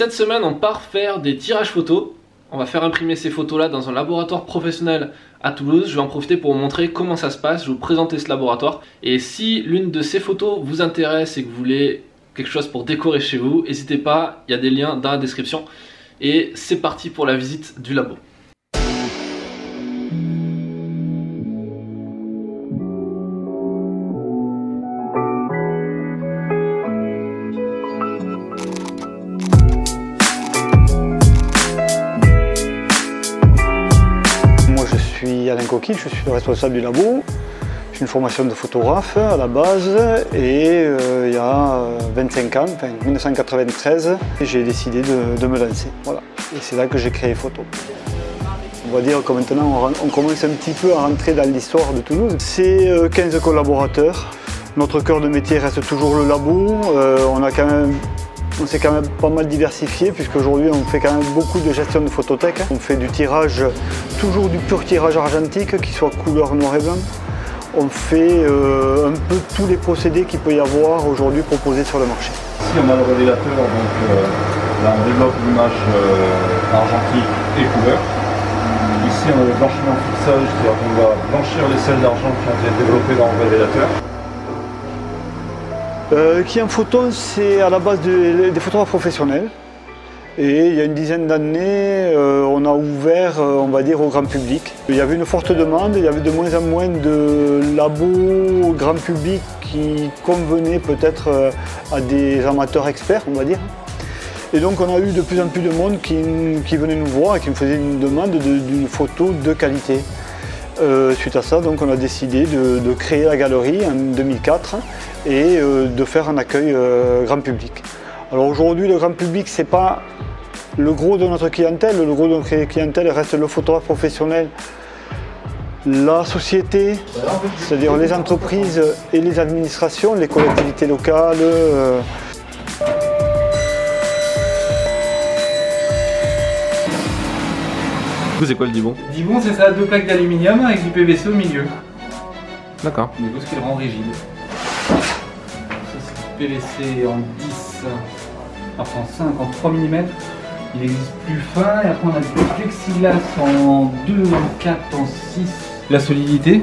Cette semaine, on part faire des tirages photos. On va faire imprimer ces photos-là dans un laboratoire professionnel à Toulouse. Je vais en profiter pour vous montrer comment ça se passe. Je vais vous présenter ce laboratoire. Et si l'une de ces photos vous intéresse et que vous voulez quelque chose pour décorer chez vous, n'hésitez pas, il y a des liens dans la description. Et c'est parti pour la visite du labo. Je suis Alain Coquille, je suis le responsable du labo. J'ai une formation de photographe à la base et il y a 25 ans, enfin 1993, j'ai décidé de me lancer. Voilà. Et c'est là que j'ai créé Photo. On va dire que maintenant on commence un petit peu à rentrer dans l'histoire de Toulouse. C'est 15 collaborateurs. Notre cœur de métier reste toujours le labo. On s'est quand même pas mal diversifié puisqu'aujourd'hui on fait quand même beaucoup de gestion de photothèque. On fait du tirage, toujours du pur tirage argentique, qui soit couleur noir et blanc. On fait un peu tous les procédés qu'il peut y avoir aujourd'hui proposés sur le marché. Ici on a le révélateur, donc là on développe l'image argentique et couleur. Ici on a le blanchiment fixage, c'est-à-dire qu'on va blanchir les sels d'argent qui ont été développés dans le révélateur. Qui en photo, c'est à la base des photographes professionnels. Et il y a une dizaine d'années, on a ouvert, on va dire, au grand public. Il y avait une forte demande, il y avait de moins en moins de labos grand public qui convenaient peut-être à des amateurs experts, on va dire. Et donc on a eu de plus en plus de monde qui venait nous voir et qui me faisait une demande d'une photo de qualité. Suite à ça, donc, on a décidé de créer la galerie en 2004 et de faire un accueil grand public. Alors aujourd'hui, le grand public, ce n'est pas le gros de notre clientèle. Le gros de notre clientèle reste le photographe professionnel, la société, c'est-à-dire les entreprises et les administrations, les collectivités locales. C'est quoi le Dibond? Dibond, c'est ça, deux plaques d'aluminium avec du PVC au milieu. D'accord. Du coup, ce qui le rend rigide. Ça, c'est du PVC en 10, enfin en 5, en 3 mm. Il existe plus fin, et après on a du plexiglas en 2, en 4, en 6. La solidité.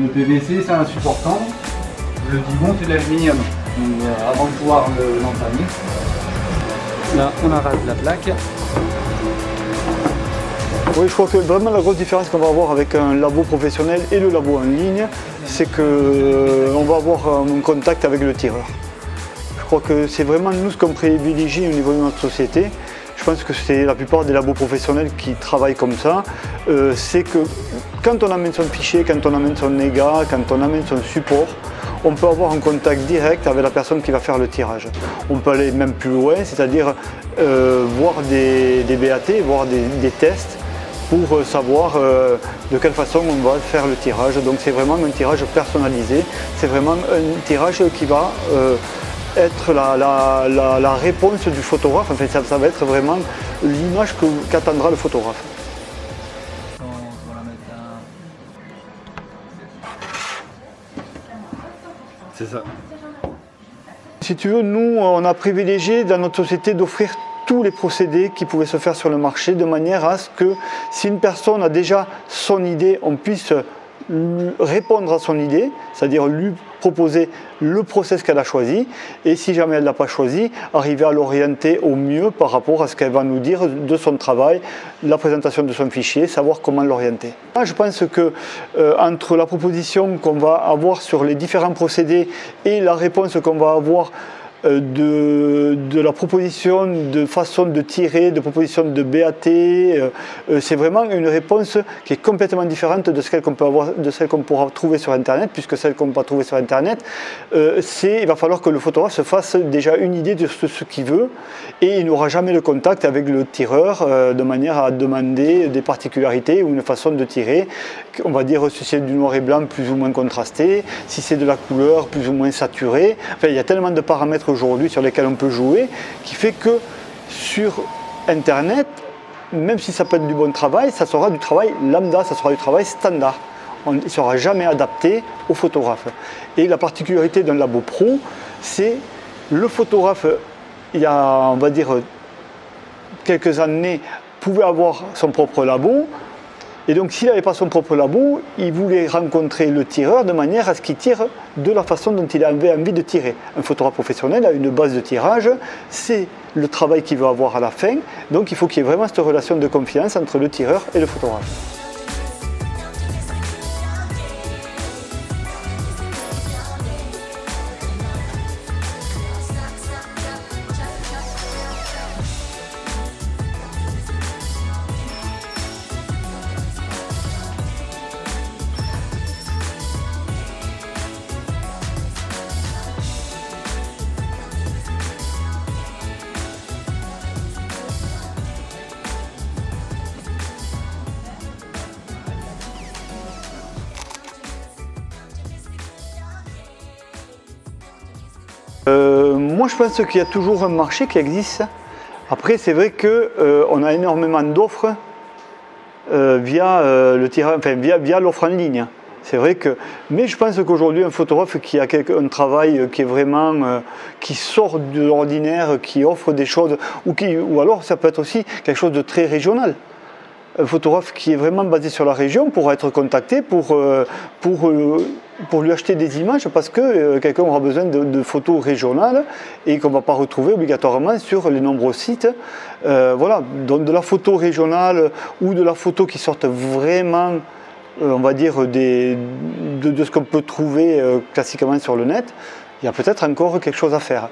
Le PVC, c'est insupportant. Le Dibond, c'est de l'aluminium. Avant de pouvoir l'entamer, là, on arrache la plaque. Oui, je crois que vraiment la grosse différence qu'on va avoir avec un labo professionnel et le labo en ligne, c'est qu'on va avoir un contact avec le tireur. Je crois que c'est vraiment nous ce qu'on privilégie au niveau de notre société. Je pense que c'est la plupart des labos professionnels qui travaillent comme ça. C'est que quand on amène son fichier, quand on amène son néga, quand on amène son support, on peut avoir un contact direct avec la personne qui va faire le tirage. On peut aller même plus loin, c'est-à-dire voir des BAT, voir des tests, pour savoir de quelle façon on va faire le tirage. Donc c'est vraiment un tirage personnalisé, c'est vraiment un tirage qui va être la réponse du photographe. Enfin, ça va être vraiment l'image qu'attendra le photographe. C'est ça. Si tu veux, nous on a privilégié dans notre société d'offrir tous les procédés qui pouvaient se faire sur le marché de manière à ce que si une personne a déjà son idée, on puisse répondre à son idée, c'est-à-dire lui proposer le process qu'elle a choisi, et si jamais elle ne l'a pas choisi, arriver à l'orienter au mieux par rapport à ce qu'elle va nous dire de son travail, la présentation de son fichier, savoir comment l'orienter. Je pense que entre la proposition qu'on va avoir sur les différents procédés et la réponse qu'on va avoir de la proposition de façon de tirer, de proposition de BAT, c'est vraiment une réponse qui est complètement différente de celle qu'on peut avoir, de celle qu'on pourra trouver sur Internet, puisque celle qu'on va trouver sur Internet, il va falloir que le photographe se fasse déjà une idée de ce qu'il veut, et il n'aura jamais le contact avec le tireur de manière à demander des particularités ou une façon de tirer. On va dire si c'est du noir et blanc plus ou moins contrasté, si c'est de la couleur plus ou moins saturée. Enfin, il y a tellement de paramètres aujourd'hui sur lesquels on peut jouer, qui fait que sur Internet, même si ça peut être du bon travail, ça sera du travail lambda, ça sera du travail standard. Il ne sera jamais adapté au photographe. Et la particularité d'un labo pro, c'est le photographe il y a, on va dire, quelques années, pouvait avoir son propre labo. Et donc s'il n'avait pas son propre labo, il voulait rencontrer le tireur de manière à ce qu'il tire de la façon dont il avait envie de tirer. Un photographe professionnel a une base de tirage, c'est le travail qu'il veut avoir à la fin, donc il faut qu'il y ait vraiment cette relation de confiance entre le tireur et le photographe. Moi je pense qu'il y a toujours un marché qui existe. Après c'est vrai qu'on a énormément d'offres via l'offre en ligne. C'est vrai que, mais je pense qu'aujourd'hui un photographe qui a un travail qui est vraiment qui sort de l'ordinaire, qui offre des choses, ou alors ça peut être aussi quelque chose de très régional. Un photographe qui est vraiment basé sur la région pourra être contacté pour lui acheter des images parce que quelqu'un aura besoin de photos régionales et qu'on ne va pas retrouver obligatoirement sur les nombreux sites. Voilà, donc de la photo régionale ou de la photo qui sorte vraiment, on va dire, de ce qu'on peut trouver classiquement sur le net, il y a peut-être encore quelque chose à faire.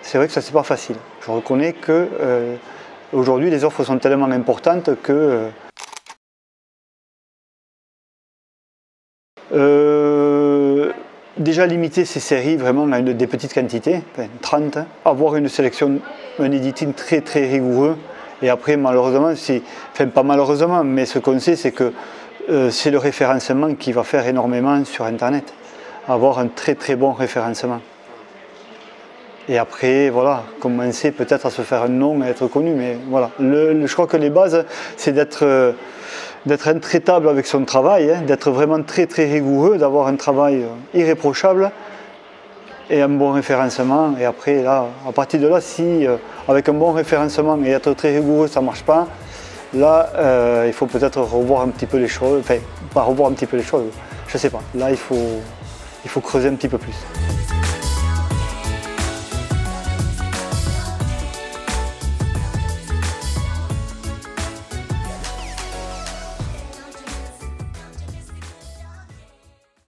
C'est vrai que ça c'est pas facile. Je reconnais que aujourd'hui les offres sont tellement importantes que déjà limiter ces séries vraiment à des petites quantités, 30, avoir une sélection, un editing très très rigoureux. Et après malheureusement, pas malheureusement, mais ce qu'on sait c'est que c'est le référencement qui va faire énormément sur internet. Avoir un très très bon référencement. Et après, voilà, commencer peut-être à se faire un nom et être connu. Mais voilà, je crois que les bases, c'est d'être intraitable avec son travail, hein, d'être vraiment très très rigoureux, d'avoir un travail irréprochable et un bon référencement. Et après, là, à partir de là, si avec un bon référencement et être très rigoureux, ça ne marche pas, là, il faut peut-être revoir un petit peu les choses. Enfin, pas revoir un petit peu les choses, je ne sais pas. Là, il faut creuser un petit peu plus.